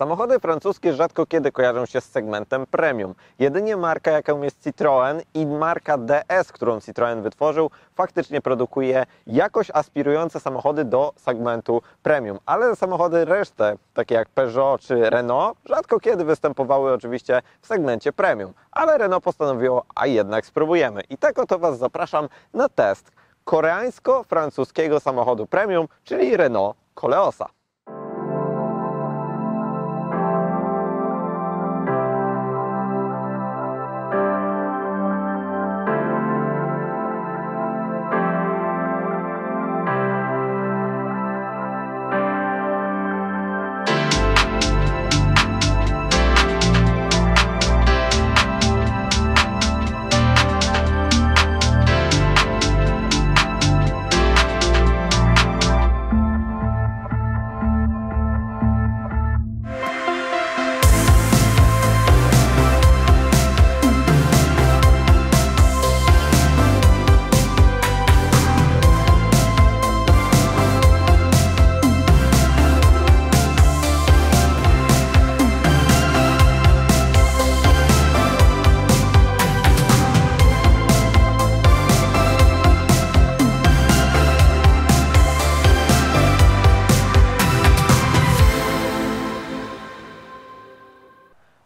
Samochody francuskie rzadko kiedy kojarzą się z segmentem premium. Jedynie marka, jaką jest Citroën i marka DS, którą Citroën wytworzył, faktycznie produkuje jakoś aspirujące samochody do segmentu premium. Ale samochody resztę, takie jak Peugeot czy Renault, rzadko kiedy występowały oczywiście w segmencie premium. Ale Renault postanowiło, a jednak spróbujemy. I tak oto Was zapraszam na test koreańsko-francuskiego samochodu premium, czyli Renault Koleosa.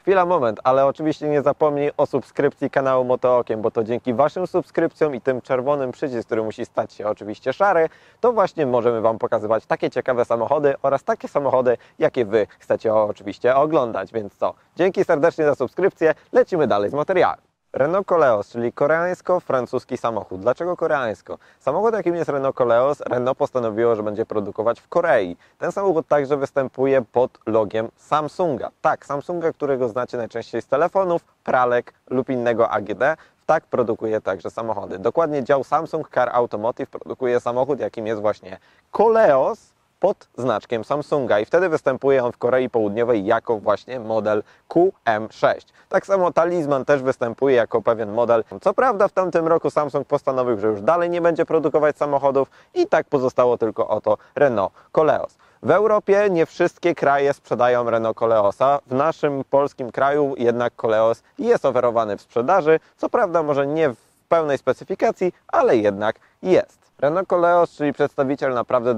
Chwila, moment, ale oczywiście nie zapomnij o subskrypcji kanału Motookiem, bo to dzięki Waszym subskrypcjom i tym czerwonym przycisk, który musi stać się oczywiście szary, to właśnie możemy Wam pokazywać takie ciekawe samochody oraz takie samochody, jakie Wy chcecie oczywiście oglądać. Więc co? Dzięki serdecznie za subskrypcję, lecimy dalej z materiałem. Renault Koleos, czyli koreańsko-francuski samochód. Dlaczego koreańsko? Samochód, jakim jest Renault Koleos, Renault postanowiło, że będzie produkować w Korei. Ten samochód także występuje pod logiem Samsunga. Tak, Samsunga, którego znacie najczęściej z telefonów, pralek lub innego AGD. Tak produkuje także samochody. Dokładnie dział Samsung Car Automotive produkuje samochód, jakim jest właśnie Koleos, pod znaczkiem Samsunga i wtedy występuje on w Korei Południowej jako właśnie model QM6. Tak samo Talisman też występuje jako pewien model. Co prawda w tamtym roku Samsung postanowił, że już dalej nie będzie produkować samochodów i tak pozostało tylko oto Renault Koleos. W Europie nie wszystkie kraje sprzedają Renault Koleosa. W naszym polskim kraju jednak Koleos jest oferowany w sprzedaży. Co prawda może nie w pełnej specyfikacji, ale jednak jest. Renault Koleos, czyli przedstawiciel naprawdę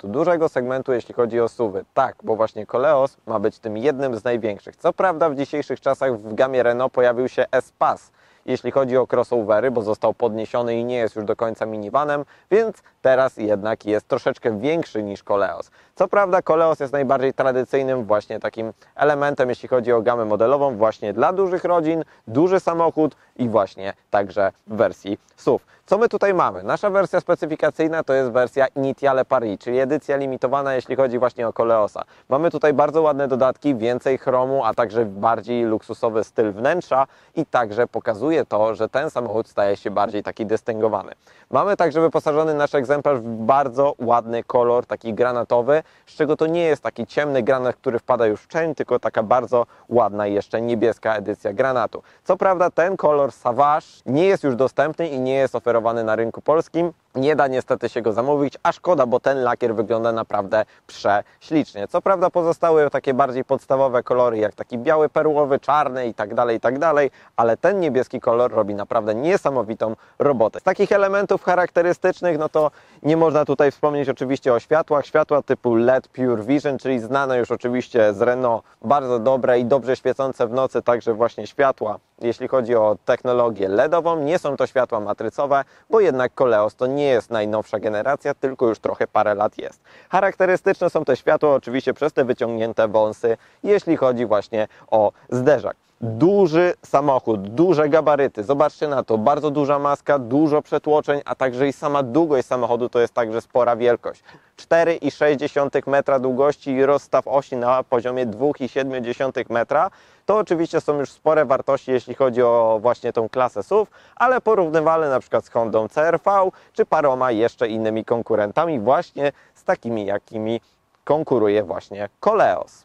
dużego segmentu, jeśli chodzi o SUV-y. Tak, bo właśnie Koleos ma być tym jednym z największych. Co prawda w dzisiejszych czasach w gamie Renault pojawił się S-Pass, jeśli chodzi o crossovery, bo został podniesiony i nie jest już do końca minivanem, więc teraz jednak jest troszeczkę większy niż Koleos. Co prawda Koleos jest najbardziej tradycyjnym właśnie takim elementem, jeśli chodzi o gamę modelową, właśnie dla dużych rodzin, duży samochód i właśnie także w wersji SUV. Co my tutaj mamy? Nasza wersja specyfikacyjna to jest wersja Initiale Paris, czyli edycja limitowana, jeśli chodzi właśnie o Koleosa. Mamy tutaj bardzo ładne dodatki, więcej chromu, a także bardziej luksusowy styl wnętrza i także pokazuje to, że ten samochód staje się bardziej taki dystyngowany. Mamy także wyposażony nasz egzemplarz w bardzo ładny kolor, taki granatowy, z czego to nie jest taki ciemny granat, który wpada już w cień, tylko taka bardzo ładna i jeszcze niebieska edycja granatu. Co prawda ten kolor Savage nie jest już dostępny i nie jest oferowany na rynku polskim. Nie da niestety się go zamówić, a szkoda, bo ten lakier wygląda naprawdę prześlicznie. Co prawda pozostały takie bardziej podstawowe kolory, jak taki biały, perłowy, czarny i tak dalej, ale ten niebieski kolor robi naprawdę niesamowitą robotę. Z takich elementów charakterystycznych, no to nie można tutaj wspomnieć oczywiście o światłach. Światła typu LED Pure Vision, czyli znane już oczywiście z Renault, bardzo dobre i dobrze świecące w nocy, także właśnie światła, jeśli chodzi o technologię LEDową. Nie są to światła matrycowe, bo jednak Koleos to nie jest najnowsza generacja, tylko już trochę parę lat jest. Charakterystyczne są te światła oczywiście przez te wyciągnięte wąsy, jeśli chodzi właśnie o zderzak. Duży samochód, duże gabaryty, zobaczcie na to, bardzo duża maska, dużo przetłoczeń, a także i sama długość samochodu to jest także spora wielkość. 4,6 metra długości i rozstaw osi na poziomie 2,7 metra. To oczywiście są już spore wartości, jeśli chodzi o właśnie tą klasę SUV, ale porównywalne na przykład z Hondą CR-V czy paroma jeszcze innymi konkurentami, właśnie z takimi, jakimi konkuruje właśnie Koleos.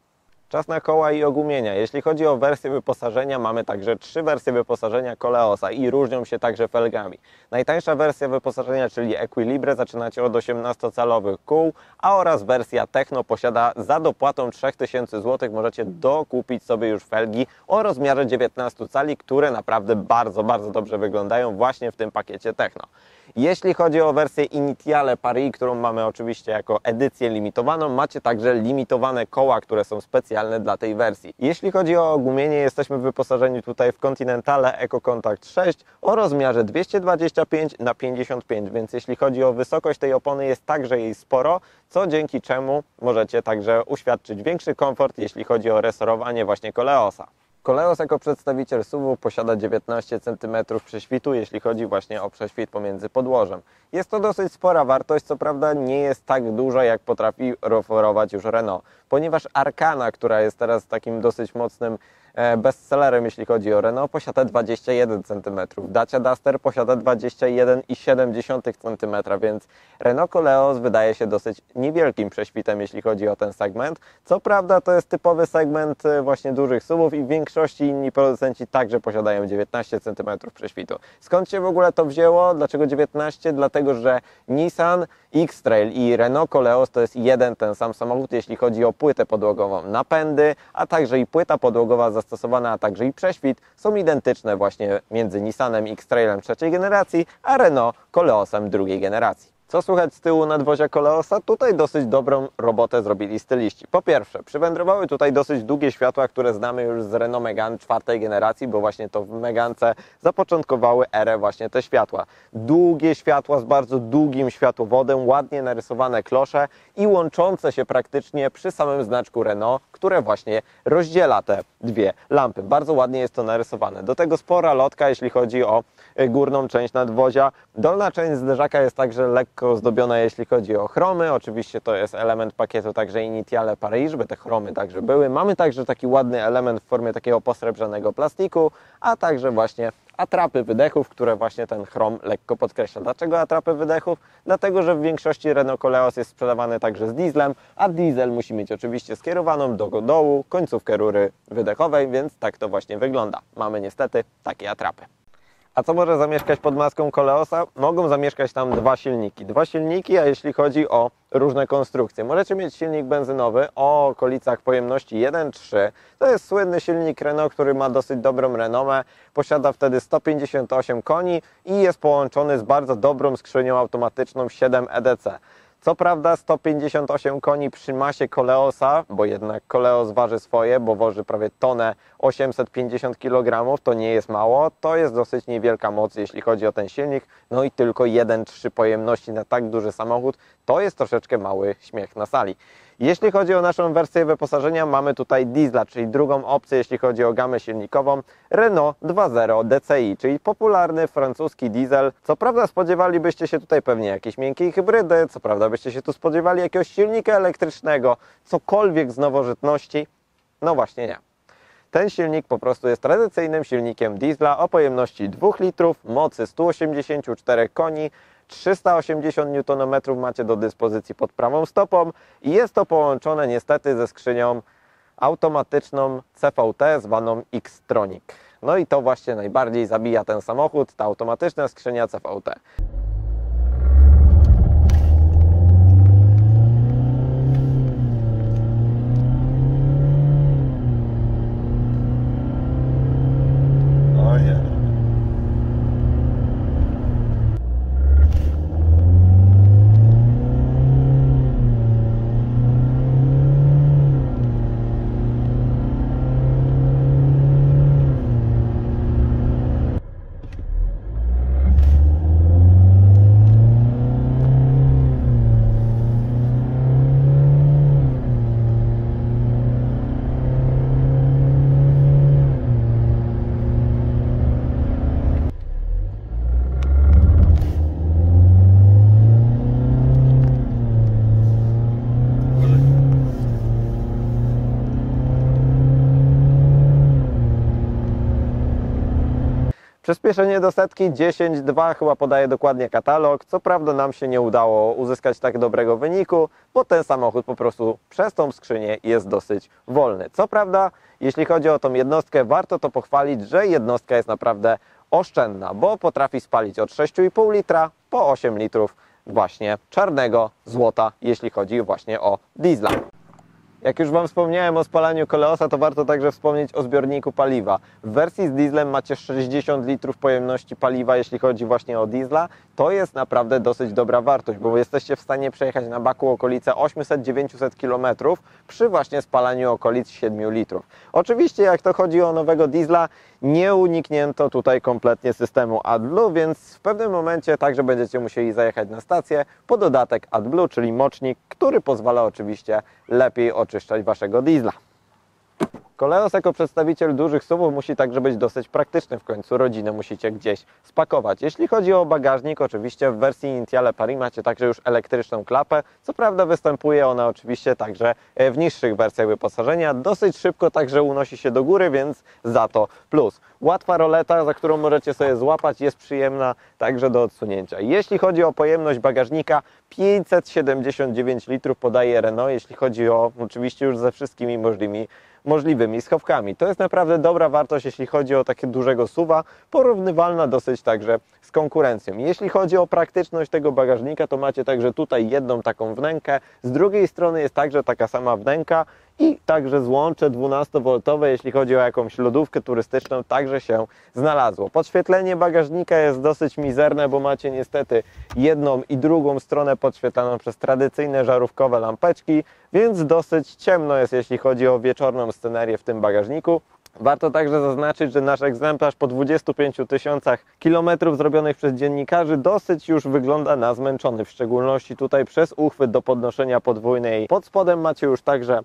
Czas na koła i ogumienia. Jeśli chodzi o wersję wyposażenia, mamy także 3 wersje wyposażenia Koleosa i różnią się także felgami. Najtańsza wersja wyposażenia, czyli Equilibre, zaczynacie od 18-calowych kół, a oraz wersja Techno posiada za dopłatą 3000 zł możecie dokupić sobie już felgi o rozmiarze 19 cali, które naprawdę bardzo dobrze wyglądają właśnie w tym pakiecie Techno. Jeśli chodzi o wersję Initiale Paris, którą mamy oczywiście jako edycję limitowaną, macie także limitowane koła, które są specjalne dla tej wersji. Jeśli chodzi o ogumienie, jesteśmy wyposażeni tutaj w Continentale Eco Contact 6 o rozmiarze 225×55, więc jeśli chodzi o wysokość tej opony, jest także jej sporo, co dzięki czemu możecie także uświadczyć większy komfort, jeśli chodzi o resorowanie właśnie Koleosa. Koleos jako przedstawiciel SUV-u posiada 19 cm prześwitu, jeśli chodzi właśnie o prześwit pomiędzy podłożem. Jest to dosyć spora wartość, co prawda nie jest tak duża, jak potrafi oferować już Renault, ponieważ Arkana, która jest teraz takim dosyć mocnym bestsellerem, jeśli chodzi o Renault, posiada 21 cm. Dacia Duster posiada 21,7 cm, więc Renault Koleos wydaje się dosyć niewielkim prześwitem, jeśli chodzi o ten segment. Co prawda to jest typowy segment właśnie dużych SUV-ów i w większości inni producenci także posiadają 19 cm prześwitu. Skąd się w ogóle to wzięło? Dlaczego 19? Dlatego, że Nissan X-Trail i Renault Koleos to jest jeden ten sam samochód, jeśli chodzi o płytę podłogową. Napędy, a także i płyta podłogowa zastosowana, a także i prześwit są identyczne właśnie między Nissanem X-Trailem trzeciej generacji, a Renault Koleosem drugiej generacji. Co słychać z tyłu nadwozia Koleosa? Tutaj dosyć dobrą robotę zrobili styliści. Po pierwsze, przywędrowały tutaj dosyć długie światła, które znamy już z Renault Megane czwartej generacji, bo właśnie to w Megance zapoczątkowały erę właśnie te światła. Długie światła z bardzo długim światłowodem, ładnie narysowane klosze i łączące się praktycznie przy samym znaczku Renault, które właśnie rozdziela te dwie lampy. Bardzo ładnie jest to narysowane. Do tego spora lotka, jeśli chodzi o górną część nadwozia. Dolna część zderzaka jest także lekko ozdobiona, jeśli chodzi o chromy. Oczywiście to jest element pakietu także Initiale Paris, żeby te chromy także były. Mamy także taki ładny element w formie takiego posrebrzanego plastiku, a także właśnie atrapy wydechów, które właśnie ten chrom lekko podkreśla. Dlaczego atrapy wydechów? Dlatego, że w większości Renault Koleos jest sprzedawany także z dieslem, a diesel musi mieć oczywiście skierowaną do dołu końcówkę rury wydechowej, więc tak to właśnie wygląda. Mamy niestety takie atrapy. A co może zamieszkać pod maską Koleosa? Mogą zamieszkać tam dwa silniki, a jeśli chodzi o różne konstrukcje. Możecie mieć silnik benzynowy o okolicach pojemności 1.3. To jest słynny silnik Renault, który ma dosyć dobrą renomę. Posiada wtedy 158 koni i jest połączony z bardzo dobrą skrzynią automatyczną 7 EDC. Co prawda 158 koni przy masie Koleosa, bo jednak Koleos waży swoje, bo waży prawie tonę 850 kg, to nie jest mało, to jest dosyć niewielka moc, jeśli chodzi o ten silnik, no i tylko 1.3 pojemności na tak duży samochód, to jest troszeczkę mały śmiech na sali. Jeśli chodzi o naszą wersję wyposażenia, mamy tutaj diesla, czyli drugą opcję, jeśli chodzi o gamę silnikową, Renault 2.0 DCi, czyli popularny francuski diesel. Co prawda spodziewalibyście się tutaj pewnie jakiejś miękkiej hybrydy, co prawda byście się tu spodziewali jakiegoś silnika elektrycznego, cokolwiek z nowożytności, no właśnie nie. Ten silnik po prostu jest tradycyjnym silnikiem diesla o pojemności 2 litrów, mocy 184 koni, 380 Nm macie do dyspozycji pod prawą stopą i jest to połączone niestety ze skrzynią automatyczną CVT zwaną X-Tronic. No i to właśnie najbardziej zabija ten samochód, ta automatyczna skrzynia CVT. Przyspieszenie do setki 10,2 chyba podaje dokładnie katalog. Co prawda nam się nie udało uzyskać tak dobrego wyniku, bo ten samochód po prostu przez tą skrzynię jest dosyć wolny. Co prawda, jeśli chodzi o tą jednostkę, warto to pochwalić, że jednostka jest naprawdę oszczędna, bo potrafi spalić od 6,5 litra po 8 litrów właśnie czarnego złota, jeśli chodzi właśnie o diesla. Jak już Wam wspomniałem o spalaniu Koleosa, to warto także wspomnieć o zbiorniku paliwa. W wersji z dieslem macie 60 litrów pojemności paliwa, jeśli chodzi właśnie o diesla. To jest naprawdę dosyć dobra wartość, bo jesteście w stanie przejechać na baku okolice 800-900 km przy właśnie spalaniu okolic 7 litrów. Oczywiście jak to chodzi o nowego diesla, nie uniknięto tutaj kompletnie systemu AdBlue, więc w pewnym momencie także będziecie musieli zajechać na stację po dodatek AdBlue, czyli mocznik, który pozwala oczywiście lepiej oczyszczać Waszego diesla. Koleos jako przedstawiciel dużych SUV-ów musi także być dosyć praktyczny, w końcu rodzinę musicie gdzieś spakować. Jeśli chodzi o bagażnik, oczywiście w wersji Intiale Paris macie także już elektryczną klapę, co prawda występuje ona oczywiście także w niższych wersjach wyposażenia, dosyć szybko także unosi się do góry, więc za to plus. Łatwa roleta, za którą możecie sobie złapać, jest przyjemna także do odsunięcia. Jeśli chodzi o pojemność bagażnika, 579 litrów podaje Renault, jeśli chodzi o oczywiście już ze wszystkimi możliwymi schowkami. To jest naprawdę dobra wartość, jeśli chodzi o takie dużego SUV-a, porównywalna dosyć także z konkurencją. Jeśli chodzi o praktyczność tego bagażnika, to macie także tutaj jedną taką wnękę, z drugiej strony jest także taka sama wnęka i także złącze 12V, jeśli chodzi o jakąś lodówkę turystyczną, także się znalazło. Podświetlenie bagażnika jest dosyć mizerne, bo macie niestety jedną i drugą stronę podświetlaną przez tradycyjne żarówkowe lampeczki, więc dosyć ciemno jest, jeśli chodzi o wieczorną scenerię w tym bagażniku. Warto także zaznaczyć, że nasz egzemplarz po 25 000 kilometrów zrobionych przez dziennikarzy dosyć już wygląda na zmęczony, w szczególności tutaj przez uchwyt do podnoszenia podwójnej. Pod spodem macie już także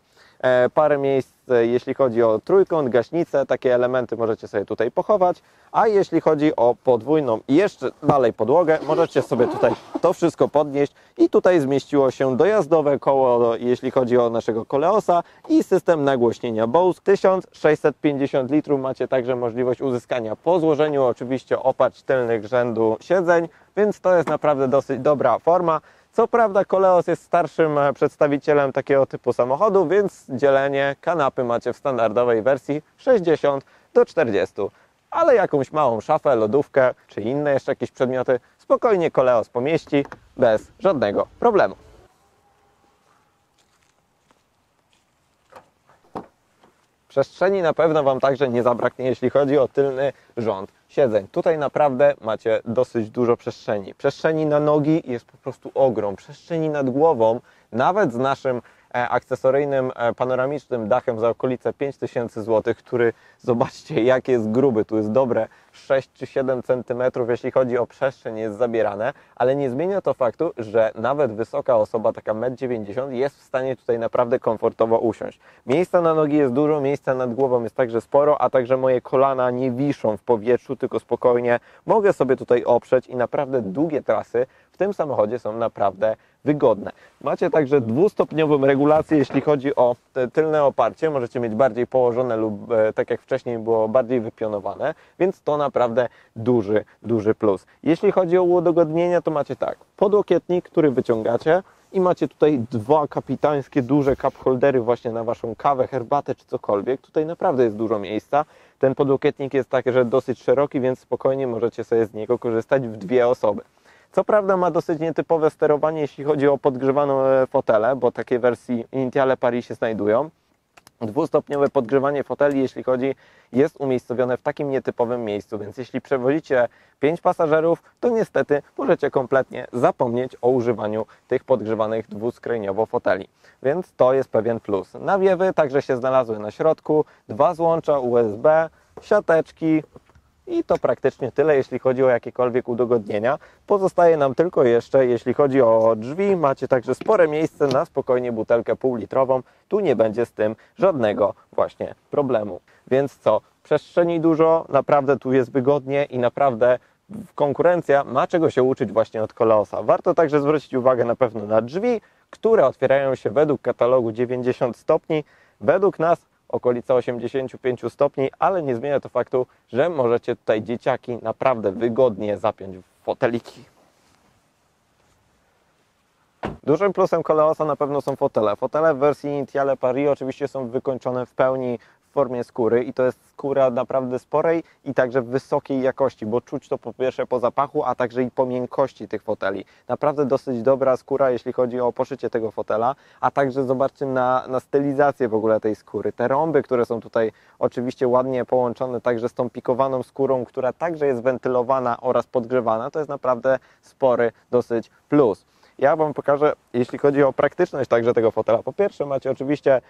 parę miejsc, jeśli chodzi o trójkąt, gaśnicę, takie elementy możecie sobie tutaj pochować, a jeśli chodzi o podwójną i jeszcze dalej podłogę, możecie sobie tutaj to wszystko podnieść i tutaj zmieściło się dojazdowe koło, jeśli chodzi o naszego Koleosa i system nagłośnienia Bose. 1650 litrów macie także możliwość uzyskania po złożeniu oczywiście oparć tylnych rzędu siedzeń, więc to jest naprawdę dosyć dobra forma. Co prawda Koleos jest starszym przedstawicielem takiego typu samochodu, więc dzielenie kanapy macie w standardowej wersji 60:40. Ale jakąś małą szafę, lodówkę czy inne jeszcze jakieś przedmioty spokojnie Koleos pomieści bez żadnego problemu. Przestrzeni na pewno Wam także nie zabraknie, jeśli chodzi o tylny rząd siedzeń. Tutaj naprawdę macie dosyć dużo przestrzeni. Przestrzeni na nogi jest po prostu ogrom. Przestrzeni nad głową, nawet z naszym akcesoryjnym, panoramicznym dachem za okolice 5000 zł, który zobaczcie jak jest gruby, tu jest dobre 6 czy 7 cm, jeśli chodzi o przestrzeń jest zabierane, ale nie zmienia to faktu, że nawet wysoka osoba, taka 1,90 m, jest w stanie tutaj naprawdę komfortowo usiąść. Miejsca na nogi jest dużo, miejsca nad głową jest także sporo, a także moje kolana nie wiszą w powietrzu, tylko spokojnie mogę sobie tutaj oprzeć i naprawdę długie trasy w tym samochodzie są naprawdę wygodne. Macie także dwustopniową regulację, jeśli chodzi o te tylne oparcie. Możecie mieć bardziej położone lub tak jak wcześniej było bardziej wypionowane, więc to naprawdę duży plus. Jeśli chodzi o udogodnienia, to macie tak, podłokietnik, który wyciągacie i macie tutaj dwa kapitańskie duże cup holdery właśnie na Waszą kawę, herbatę czy cokolwiek. Tutaj naprawdę jest dużo miejsca. Ten podłokietnik jest także dosyć szeroki, więc spokojnie możecie sobie z niego korzystać w dwie osoby. Co prawda ma dosyć nietypowe sterowanie, jeśli chodzi o podgrzewane fotele, bo takie wersji Intiale Paris się znajdują. Dwustopniowe podgrzewanie foteli, jeśli chodzi, jest umiejscowione w takim nietypowym miejscu, więc jeśli przewozicie 5 pasażerów, to niestety możecie kompletnie zapomnieć o używaniu tych podgrzewanych dwuskrajniowo foteli. Więc to jest pewien plus. Nawiewy także się znalazły na środku, dwa złącza USB, siateczki, i to praktycznie tyle, jeśli chodzi o jakiekolwiek udogodnienia. Pozostaje nam tylko jeszcze, jeśli chodzi o drzwi, macie także spore miejsce na spokojnie butelkę półlitrową. Tu nie będzie z tym żadnego właśnie problemu. Więc co? Przestrzeni dużo, naprawdę tu jest wygodnie i naprawdę konkurencja ma czego się uczyć właśnie od Koleosa. Warto także zwrócić uwagę na pewno na drzwi, które otwierają się według katalogu 90 stopni. Według nas okolice 85 stopni, ale nie zmienia to faktu, że możecie tutaj dzieciaki naprawdę wygodnie zapiąć w foteliki. Dużym plusem Koleosa na pewno są fotele. Fotele w wersji Intiale Paris oczywiście są wykończone w pełni w formie skóry i to jest skóra naprawdę sporej i także wysokiej jakości, bo czuć to po pierwsze po zapachu, a także i po miękkości tych foteli. Naprawdę dosyć dobra skóra, jeśli chodzi o poszycie tego fotela, a także zobaczcie na stylizację w ogóle tej skóry. Te rąby, które są tutaj oczywiście ładnie połączone także z tą pikowaną skórą, która także jest wentylowana oraz podgrzewana, to jest naprawdę spory dosyć plus. Ja Wam pokażę, jeśli chodzi o praktyczność także tego fotela. Po pierwsze macie oczywiście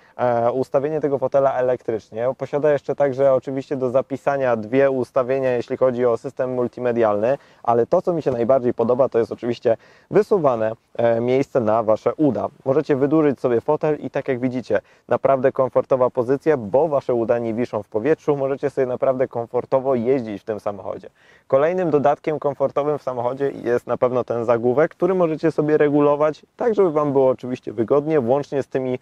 ustawienie tego fotela elektrycznie. Posiada jeszcze także oczywiście do zapisania dwie ustawienia, jeśli chodzi o system multimedialny, ale to, co mi się najbardziej podoba, to jest oczywiście wysuwane miejsce na Wasze uda. Możecie wydłużyć sobie fotel i tak jak widzicie, naprawdę komfortowa pozycja, bo Wasze uda nie wiszą w powietrzu. Możecie sobie naprawdę komfortowo jeździć w tym samochodzie. Kolejnym dodatkiem komfortowym w samochodzie jest na pewno ten zagłówek, który możecie sobie regulować, tak żeby Wam było oczywiście wygodnie, włącznie z tymi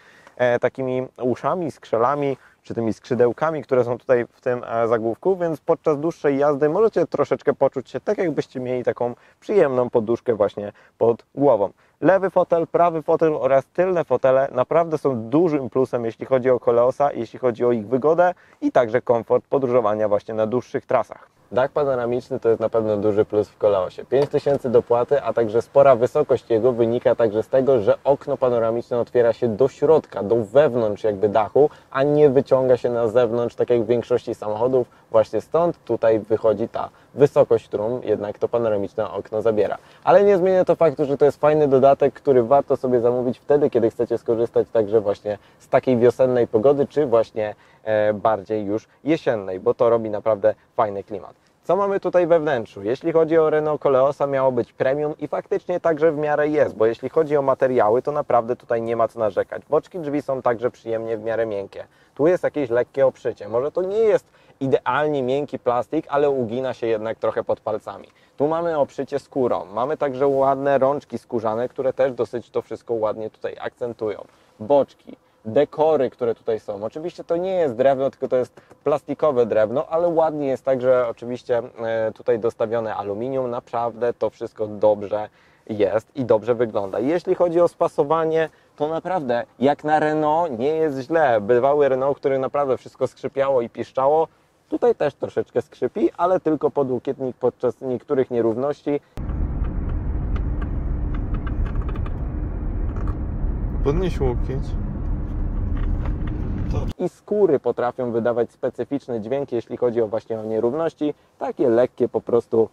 takimi uszami, skrzelami, czy tymi skrzydełkami, które są tutaj w tym zagłówku, więc podczas dłuższej jazdy możecie troszeczkę poczuć się tak, jakbyście mieli taką przyjemną poduszkę właśnie pod głową. Lewy fotel, prawy fotel oraz tylne fotele naprawdę są dużym plusem, jeśli chodzi o Koleosa, jeśli chodzi o ich wygodę i także komfort podróżowania właśnie na dłuższych trasach. Dach panoramiczny to jest na pewno duży plus w Koleosie. 5000 dopłaty, a także spora wysokość jego wynika także z tego, że okno panoramiczne otwiera się do środka, do wewnątrz jakby dachu, a nie wyciąga się na zewnątrz, tak jak w większości samochodów. Właśnie stąd tutaj wychodzi ta wysokość, którą jednak to panoramiczne okno zabiera. Ale nie zmienia to faktu, że to jest fajny dodatek, który warto sobie zamówić wtedy, kiedy chcecie skorzystać także właśnie z takiej wiosennej pogody, czy właśnie bardziej już jesiennej, bo to robi naprawdę fajny klimat. Co mamy tutaj we wnętrzu? Jeśli chodzi o Renault Koleosa, miało być premium i faktycznie także w miarę jest, bo jeśli chodzi o materiały, to naprawdę tutaj nie ma co narzekać. Boczki drzwi są także przyjemnie w miarę miękkie. Tu jest jakieś lekkie obszycie. Może to nie jest idealnie miękki plastik, ale ugina się jednak trochę pod palcami. Tu mamy obszycie skórą. Mamy także ładne rączki skórzane, które też dosyć to wszystko ładnie tutaj akcentują. Boczki, dekory, które tutaj są. Oczywiście to nie jest drewno, tylko to jest plastikowe drewno, ale ładnie jest także oczywiście tutaj dostawione aluminium. Naprawdę to wszystko dobrze jest i dobrze wygląda. Jeśli chodzi o spasowanie, to naprawdę jak na Renault nie jest źle. Bywały Renault, które naprawdę wszystko skrzypiało i piszczało. Tutaj też troszeczkę skrzypi, ale tylko podłokietnik podczas niektórych nierówności. Podnieś łokieć. I skóry potrafią wydawać specyficzne dźwięki, jeśli chodzi o właśnie o nierówności, takie lekkie po prostu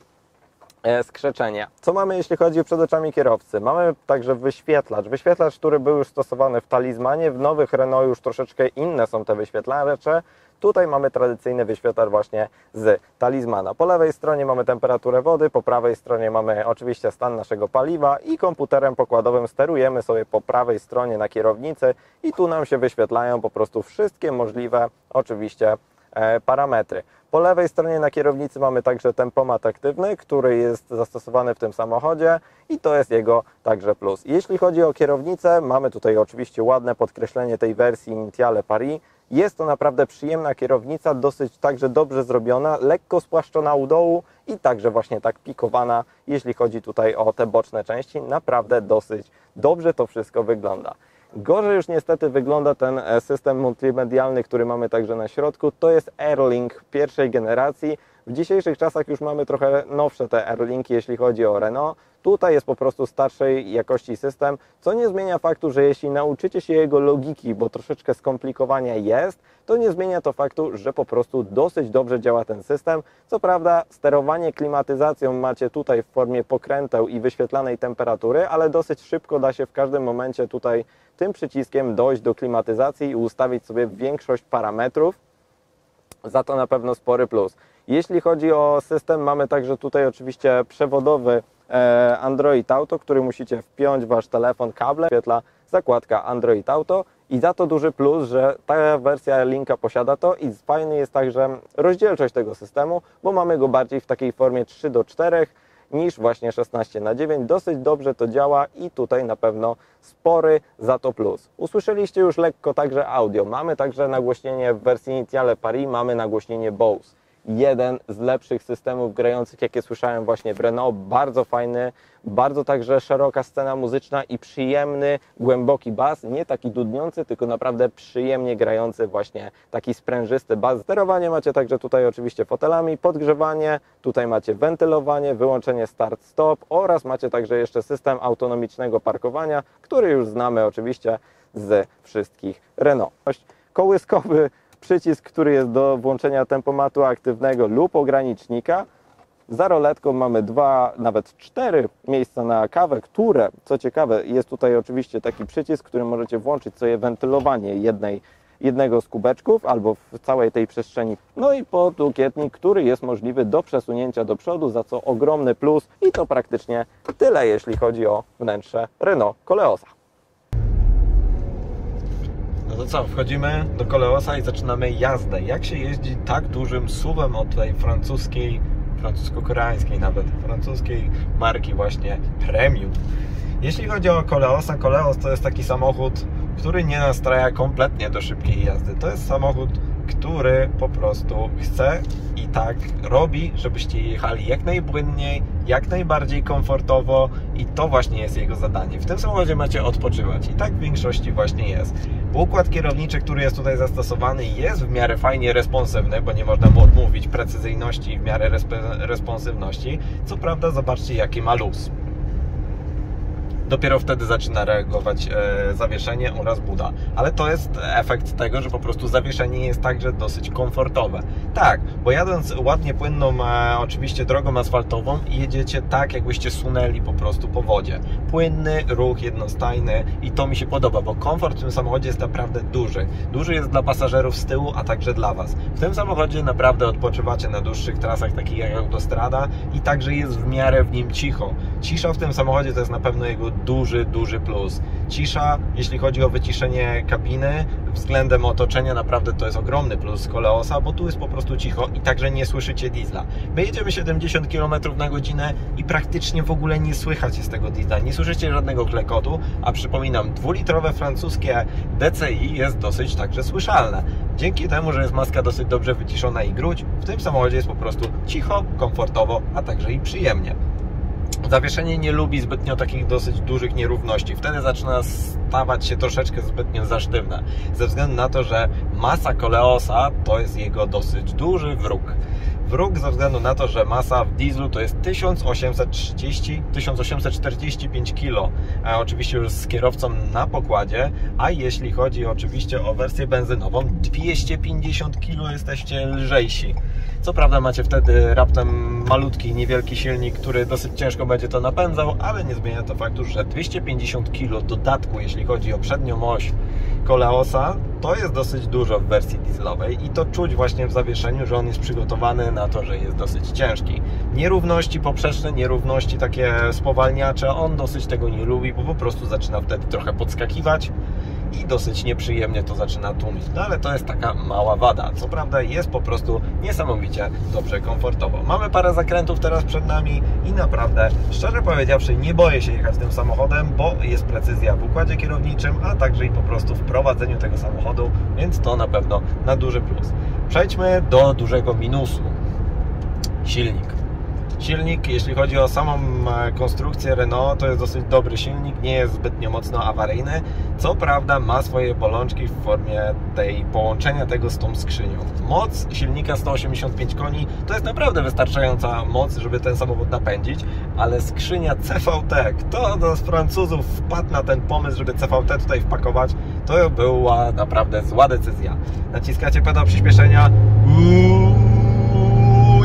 skrzeczenia. Co mamy, jeśli chodzi o przed oczami kierowcy? Mamy także wyświetlacz, który był już stosowany w Talismanie. W nowych Renault już troszeczkę inne są te wyświetlacze. Tutaj mamy tradycyjny wyświetlacz właśnie z Talismana. Po lewej stronie mamy temperaturę wody, po prawej stronie mamy oczywiście stan naszego paliwa i komputerem pokładowym sterujemy sobie po prawej stronie na kierownicy i tu nam się wyświetlają po prostu wszystkie możliwe oczywiście parametry. Po lewej stronie na kierownicy mamy także tempomat aktywny, który jest zastosowany w tym samochodzie i to jest jego także plus. Jeśli chodzi o kierownicę, mamy tutaj oczywiście ładne podkreślenie tej wersji Intiale Paris. Jest to naprawdę przyjemna kierownica, dosyć także dobrze zrobiona, lekko spłaszczona u dołu i także właśnie tak pikowana, jeśli chodzi tutaj o te boczne części. Naprawdę dosyć dobrze to wszystko wygląda. Gorzej już niestety wygląda ten system multimedialny, który mamy także na środku. To jest Airlink pierwszej generacji. W dzisiejszych czasach już mamy trochę nowsze te Airlinki, jeśli chodzi o Renault. Tutaj jest po prostu starszej jakości system, co nie zmienia faktu, że jeśli nauczycie się jego logiki, bo troszeczkę skomplikowania jest, to nie zmienia to faktu, że po prostu dosyć dobrze działa ten system. Co prawda sterowanie klimatyzacją macie tutaj w formie pokręteł i wyświetlanej temperatury, ale dosyć szybko da się w każdym momencie tutaj tym przyciskiem dojść do klimatyzacji i ustawić sobie większość parametrów. Za to na pewno spory plus. Jeśli chodzi o system, mamy także tutaj oczywiście przewodowy Android Auto, który musicie wpiąć w Wasz telefon kablem, wyświetla zakładka Android Auto i za to duży plus, że ta wersja Linka posiada to i fajny jest także rozdzielczość tego systemu, bo mamy go bardziej w takiej formie 3:4. niż właśnie 16:9. Dosyć dobrze to działa i tutaj na pewno spory za to plus. Usłyszeliście już lekko także audio. Mamy także nagłośnienie w wersji Initiale Paris, mamy nagłośnienie Bose. Jeden z lepszych systemów grających, jakie słyszałem właśnie w Renault. Bardzo fajny, bardzo także szeroka scena muzyczna i przyjemny, głęboki bas. Nie taki dudniący, tylko naprawdę przyjemnie grający, właśnie taki sprężysty bas. Sterowanie macie także tutaj oczywiście fotelami, podgrzewanie, tutaj macie wentylowanie, wyłączenie start-stop oraz macie także jeszcze system autonomicznego parkowania, który już znamy oczywiście z wszystkich Renault. Kołyskowy przycisk, który jest do włączenia tempomatu aktywnego lub ogranicznika. Za roletką mamy 2, nawet 4 miejsca na kawę, które, co ciekawe, jest tutaj oczywiście taki przycisk, który możecie włączyć sobie wentylowanie jednego z kubeczków albo w całej tej przestrzeni. No i podłokietnik, który jest możliwy do przesunięcia do przodu, za co ogromny plus i to praktycznie tyle, jeśli chodzi o wnętrze Renault Koleosa. No to co, wchodzimy do Koleosa i zaczynamy jazdę. Jak się jeździ tak dużym SUV-em od tej francusko-koreańskiej nawet, francuskiej marki właśnie premium. Jeśli chodzi o Koleosa, Koleos to jest taki samochód, który nie nastraja kompletnie do szybkiej jazdy. To jest samochód, który po prostu chce i tak robi, żebyście jechali jak najpłynniej, jak najbardziej komfortowo i to właśnie jest jego zadanie. W tym samochodzie macie odpoczywać i tak w większości właśnie jest. Układ kierowniczy, który jest tutaj zastosowany, jest w miarę fajnie responsywny, bo nie można mu odmówić precyzyjności i w miarę responsywności. Co prawda zobaczcie, jaki ma luz. Dopiero wtedy zaczyna reagować zawieszenie oraz buda. Ale to jest efekt tego, że po prostu zawieszenie jest także dosyć komfortowe. Tak, bo jadąc ładnie płynną oczywiście drogą asfaltową, jedziecie tak, jakbyście sunęli po prostu po wodzie. Płynny ruch, jednostajny i to mi się podoba, bo komfort w tym samochodzie jest naprawdę duży. Duży jest dla pasażerów z tyłu, a także dla Was. W tym samochodzie naprawdę odpoczywacie na dłuższych trasach, takich jak autostrada i także jest w miarę w nim cicho. Cisza w tym samochodzie to jest na pewno jego duży plus. Cisza, jeśli chodzi o wyciszenie kabiny, względem otoczenia naprawdę to jest ogromny plus z Koleosa, bo tu jest po prostu cicho i także nie słyszycie diesla. My jedziemy 70 km na godzinę i praktycznie w ogóle nie słychać z tego diesla, nie słyszycie żadnego klekotu, a przypominam, 2-litrowe francuskie DCI jest dosyć także słyszalne. Dzięki temu, że jest maska dosyć dobrze wyciszona i gruć, w tym samochodzie jest po prostu cicho, komfortowo, a także i przyjemnie. Zawieszenie nie lubi zbytnio takich dosyć dużych nierówności. Wtedy zaczyna stawać się troszeczkę zbytnio za sztywne. Ze względu na to, że masa Koleosa to jest jego dosyć duży wróg. Wróg ze względu na to, że masa w dieslu to jest 1845 kg. Oczywiście już z kierowcą na pokładzie. A jeśli chodzi oczywiście o wersję benzynową, 250 kg jesteście lżejsi. Co prawda macie wtedy raptem malutki, niewielki silnik, który dosyć ciężko będzie to napędzał, ale nie zmienia to faktu, że 250 kg dodatku, jeśli chodzi o przednią oś Koleosa, to jest dosyć dużo w wersji dieselowej i to czuć właśnie w zawieszeniu, że on jest przygotowany na to, że jest dosyć ciężki. Nierówności poprzeczne, nierówności takie spowalniacze, on dosyć tego nie lubi, bo po prostu zaczyna wtedy trochę podskakiwać i dosyć nieprzyjemnie to zaczyna tłumić. No ale to jest taka mała wada. Co prawda jest po prostu niesamowicie dobrze komfortowo. Mamy parę zakrętów teraz przed nami i naprawdę, szczerze powiedziawszy, nie boję się jechać tym samochodem, bo jest precyzja w układzie kierowniczym, a także i po prostu w prowadzeniu tego samochodu, więc to na pewno na duży plus. Przejdźmy do dużego minusu. Silnik, jeśli chodzi o samą konstrukcję Renault, to jest dosyć dobry silnik, nie jest zbytnio mocno awaryjny. Co prawda ma swoje bolączki w formie połączenia tego z tą skrzynią. Moc silnika 185 koni to jest naprawdę wystarczająca moc, żeby ten samochód napędzić, ale skrzynia CVT, kto z Francuzów wpadł na ten pomysł, żeby CVT tutaj wpakować, to była naprawdę zła decyzja. Naciskacie pedał przyspieszenia,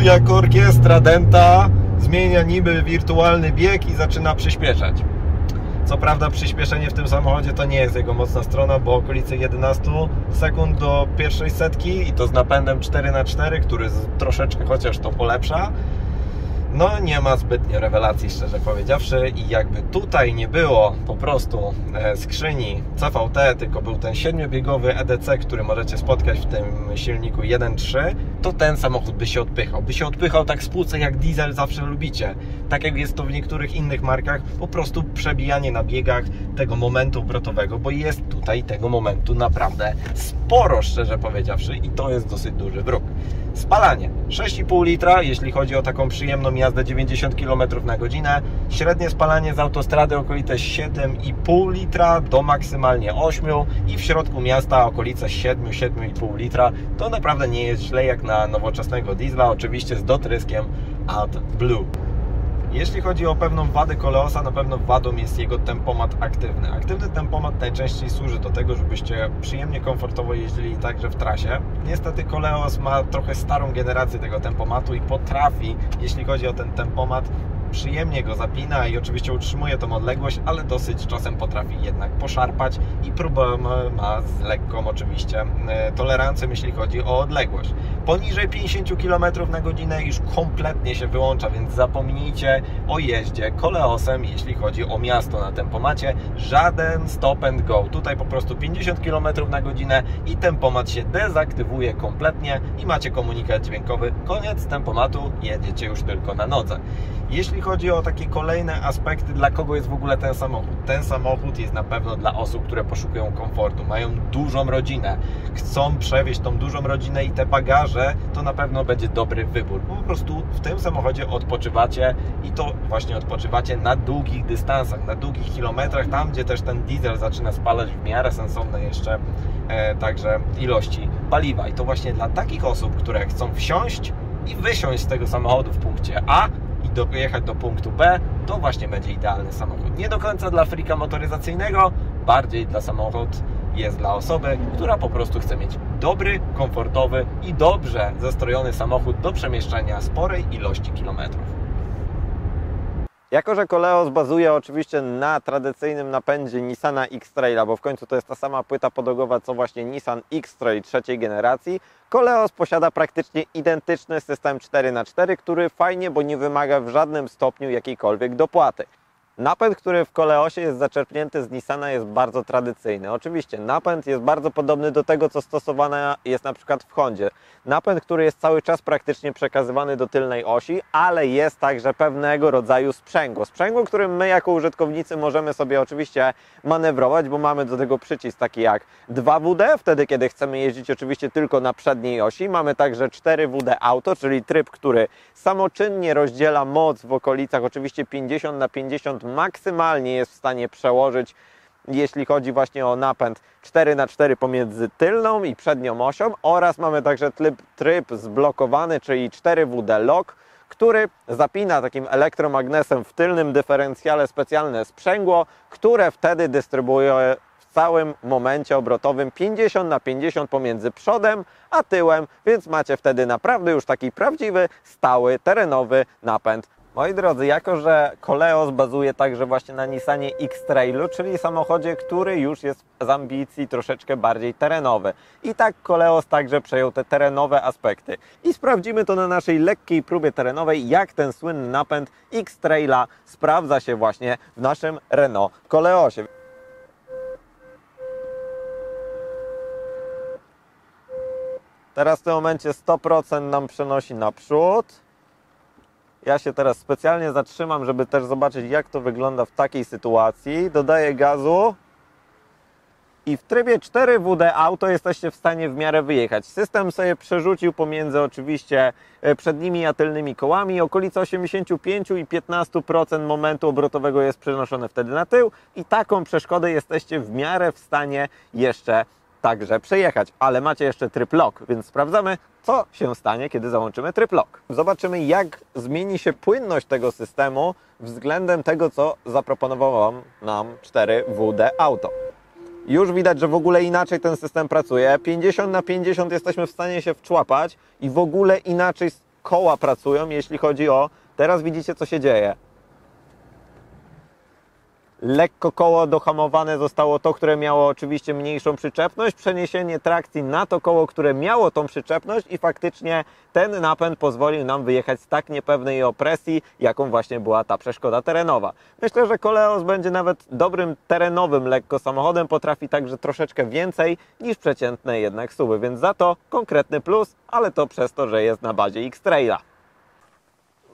jak orkiestra dęta zmienia niby wirtualny bieg i zaczyna przyspieszać. Co prawda przyspieszenie w tym samochodzie to nie jest jego mocna strona, bo okolice 11 sekund do pierwszej setki i to z napędem 4x4, który troszeczkę chociaż to polepsza. No nie ma zbytnio rewelacji, szczerze powiedziawszy, i jakby tutaj nie było po prostu skrzyni CVT, tylko był ten 7-biegowy EDC, który możecie spotkać w tym silniku 1.3, to ten samochód by się odpychał. By się odpychał tak z płucek, jak diesel zawsze lubicie. Tak jak jest to w niektórych innych markach, po prostu przebijanie na biegach tego momentu obrotowego, bo jest tutaj tego momentu naprawdę sporo, szczerze powiedziawszy, i to jest dosyć duży wróg. Spalanie 6,5 litra, jeśli chodzi o taką przyjemną jazdę 90 km na godzinę. Średnie spalanie z autostrady okolice 7,5 litra do maksymalnie 8 i w środku miasta okolice 7-7,5 litra. To naprawdę nie jest źle jak na nowoczesnego diesla, oczywiście z dotryskiem AdBlue. Jeśli chodzi o pewną wadę Koleosa, na pewno wadą jest jego tempomat aktywny. Aktywny tempomat najczęściej służy do tego, żebyście przyjemnie, komfortowo jeździli także w trasie. Niestety Koleos ma trochę starą generację tego tempomatu i potrafi, jeśli chodzi o ten tempomat, przyjemnie go zapina i oczywiście utrzymuje tą odległość, ale dosyć czasem potrafi jednak poszarpać i problem ma z lekką oczywiście tolerancją, jeśli chodzi o odległość. Poniżej 50 km na godzinę już kompletnie się wyłącza, więc zapomnijcie o jeździe Koleosem, jeśli chodzi o miasto na tempomacie. Żaden stop and go. Tutaj po prostu 50 km na godzinę i tempomat się dezaktywuje kompletnie i macie komunikat dźwiękowy. Koniec tempomatu, jedziecie już tylko na nodze. Jeśli chodzi o takie kolejne aspekty, dla kogo jest w ogóle ten samochód? Ten samochód jest na pewno dla osób, które poszukują komfortu, mają dużą rodzinę, chcą przewieźć tą dużą rodzinę i te bagaże, to na pewno będzie dobry wybór. Po prostu w tym samochodzie odpoczywacie i to właśnie odpoczywacie na długich dystansach, na długich kilometrach, tam gdzie też ten diesel zaczyna spalać w miarę sensowne jeszcze także ilości paliwa. I to właśnie dla takich osób, które chcą wsiąść i wysiąść z tego samochodu w punkcie A i dojechać do punktu B, to właśnie będzie idealny samochód. Nie do końca dla freaka motoryzacyjnego, bardziej dla samochód jest dla osoby, która po prostu chce mieć dobry, komfortowy i dobrze zestrojony samochód do przemieszczania sporej ilości kilometrów. Jako że Koleos bazuje oczywiście na tradycyjnym napędzie Nissana X-Traila, bo w końcu to jest ta sama płyta podłogowa co właśnie Nissan X-Trail trzeciej generacji, Koleos posiada praktycznie identyczny system 4x4, który fajnie, bo nie wymaga w żadnym stopniu jakiejkolwiek dopłaty. Napęd, który w Koleosie jest zaczerpnięty z Nissana, jest bardzo tradycyjny. Oczywiście napęd jest bardzo podobny do tego, co stosowane jest na przykład w Hondzie. Napęd, który jest cały czas praktycznie przekazywany do tylnej osi, ale jest także pewnego rodzaju sprzęgło. Sprzęgło, którym my jako użytkownicy możemy sobie oczywiście manewrować, bo mamy do tego przycisk taki jak 2WD, wtedy kiedy chcemy jeździć oczywiście tylko na przedniej osi. Mamy także 4WD Auto, czyli tryb, który samoczynnie rozdziela moc w okolicach oczywiście 50/50, maksymalnie jest w stanie przełożyć, jeśli chodzi właśnie o napęd 4x4 pomiędzy tylną i przednią osią, oraz mamy także tryb zblokowany, czyli 4WD Lock, który zapina takim elektromagnesem w tylnym dyferencjale specjalne sprzęgło, które wtedy dystrybuuje w całym momencie obrotowym 50/50 pomiędzy przodem a tyłem, więc macie wtedy naprawdę już taki prawdziwy, stały, terenowy napęd. Moi drodzy, jako że Koleos bazuje także właśnie na Nissanie X-Trailu, czyli samochodzie, który już jest z ambicji troszeczkę bardziej terenowy. I tak Koleos także przejął te terenowe aspekty. I sprawdzimy to na naszej lekkiej próbie terenowej, jak ten słynny napęd X-Traila sprawdza się właśnie w naszym Renault Koleosie. Teraz w tym momencie 100% nam przenosi naprzód. Ja się teraz specjalnie zatrzymam, żeby też zobaczyć, jak to wygląda w takiej sytuacji. Dodaję gazu i w trybie 4WD Auto jesteście w stanie w miarę wyjechać. System sobie przerzucił pomiędzy oczywiście przednimi a tylnymi kołami. Okolice 85 i 15% momentu obrotowego jest przenoszone wtedy na tył i taką przeszkodę jesteście w miarę w stanie jeszcze także przejechać, ale macie jeszcze tryb lock, więc sprawdzamy, co się stanie, kiedy załączymy tryb lock. Zobaczymy, jak zmieni się płynność tego systemu względem tego, co zaproponował nam 4WD Auto. Już widać, że w ogóle inaczej ten system pracuje. 50/50 jesteśmy w stanie się wczłapać i w ogóle inaczej koła pracują, jeśli chodzi o... Teraz widzicie, co się dzieje. lekko koło dohamowane zostało to, które miało oczywiście mniejszą przyczepność, przeniesienie trakcji na to koło, które miało tą przyczepność i faktycznie ten napęd pozwolił nam wyjechać z tak niepewnej opresji, jaką właśnie była ta przeszkoda terenowa. Myślę, że Koleos będzie nawet dobrym terenowym lekko samochodem, potrafi także troszeczkę więcej niż przeciętne jednak SUV-y, więc za to konkretny plus, ale to przez to, że jest na bazie X-Traila.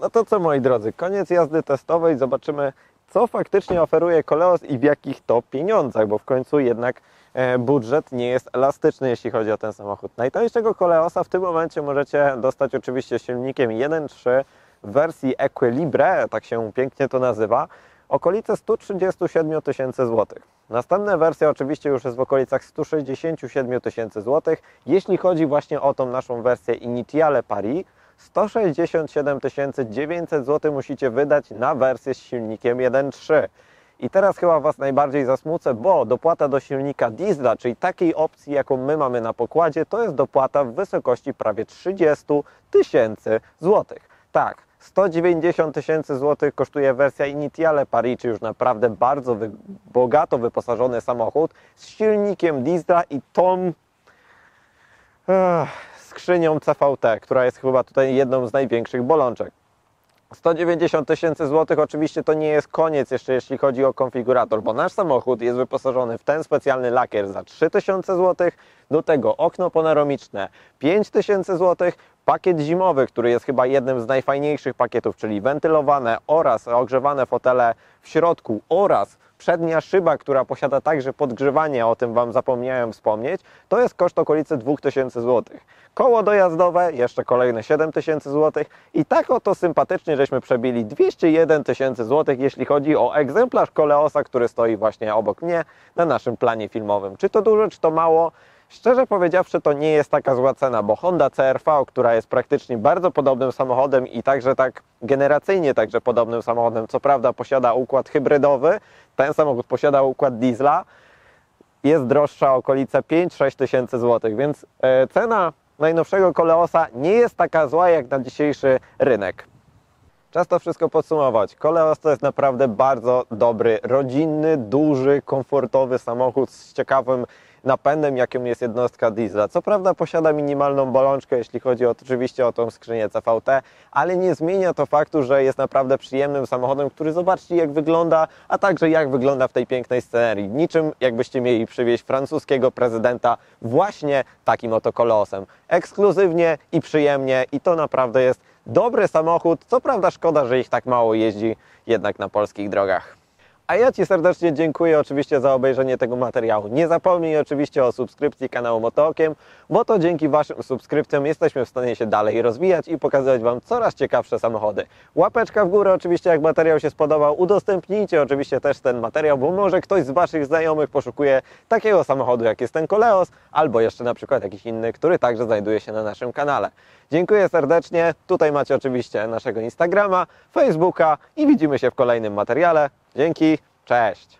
No to co, moi drodzy, koniec jazdy testowej, zobaczymy, co faktycznie oferuje Koleos i w jakich to pieniądzach, bo w końcu jednak budżet nie jest elastyczny, jeśli chodzi o ten samochód. Najtańszego Koleosa w tym momencie możecie dostać oczywiście silnikiem 1.3 w wersji Equilibre, tak się pięknie to nazywa, okolice 137 tysięcy złotych. Następna wersja oczywiście już jest w okolicach 167 tysięcy złotych. Jeśli chodzi właśnie o tą naszą wersję Initiale Paris, 167 900 zł musicie wydać na wersję z silnikiem 1.3. I teraz chyba Was najbardziej zasmucę, bo dopłata do silnika diesla, czyli takiej opcji, jaką my mamy na pokładzie, to jest dopłata w wysokości prawie 30 tysięcy złotych. Tak, 190 tysięcy złotych kosztuje wersja Initiale Paris, czyli już naprawdę bardzo bogato wyposażony samochód z silnikiem diesla i tą skrzynią CVT, która jest chyba tutaj jedną z największych bolączek. 190 tysięcy złotych oczywiście to nie jest koniec jeszcze, jeśli chodzi o konfigurator, bo nasz samochód jest wyposażony w ten specjalny lakier za 3000 złotych, do tego okno panoramiczne 5000 złotych, pakiet zimowy, który jest chyba jednym z najfajniejszych pakietów, czyli wentylowane oraz ogrzewane fotele w środku oraz przednia szyba, która posiada także podgrzewanie, o tym Wam zapomniałem wspomnieć, to jest koszt okolicy 2000 zł. Koło dojazdowe, jeszcze kolejne 7000 zł i tak oto sympatycznie żeśmy przebili 201 tysięcy złotych, jeśli chodzi o egzemplarz Koleosa, który stoi właśnie obok mnie na naszym planie filmowym. Czy to dużo, czy to mało? Szczerze powiedziawszy, to nie jest taka zła cena, bo Honda CR-V, która jest praktycznie bardzo podobnym samochodem i także tak generacyjnie także podobnym samochodem, co prawda posiada układ hybrydowy, ten samochód posiada układ diesla, jest droższa okolice 5-6 tysięcy złotych, więc cena najnowszego Koleosa nie jest taka zła jak na dzisiejszy rynek. Czas to wszystko podsumować. Koleos to jest naprawdę bardzo dobry, rodzinny, duży, komfortowy samochód z ciekawym napędem, jakim jest jednostka diesla. Co prawda posiada minimalną bolączkę, jeśli chodzi oczywiście o tą skrzynię CVT, ale nie zmienia to faktu, że jest naprawdę przyjemnym samochodem, który zobaczcie jak wygląda, a także jak wygląda w tej pięknej scenerii. Niczym jakbyście mieli przywieźć francuskiego prezydenta właśnie takim oto Koleosem. Ekskluzywnie i przyjemnie i to naprawdę jest dobry samochód. Co prawda szkoda, że ich tak mało jeździ jednak na polskich drogach. A ja Ci serdecznie dziękuję oczywiście za obejrzenie tego materiału. Nie zapomnij oczywiście o subskrypcji kanału Motookiem, bo to dzięki Waszym subskrypcjom jesteśmy w stanie się dalej rozwijać i pokazywać Wam coraz ciekawsze samochody. Łapeczka w górę oczywiście, jak materiał się spodobał. Udostępnijcie oczywiście też ten materiał, bo może ktoś z Waszych znajomych poszukuje takiego samochodu, jak jest ten Koleos, albo jeszcze na przykład jakiś inny, który także znajduje się na naszym kanale. Dziękuję serdecznie. Tutaj macie oczywiście naszego Instagrama, Facebooka i widzimy się w kolejnym materiale. Dzięki, cześć!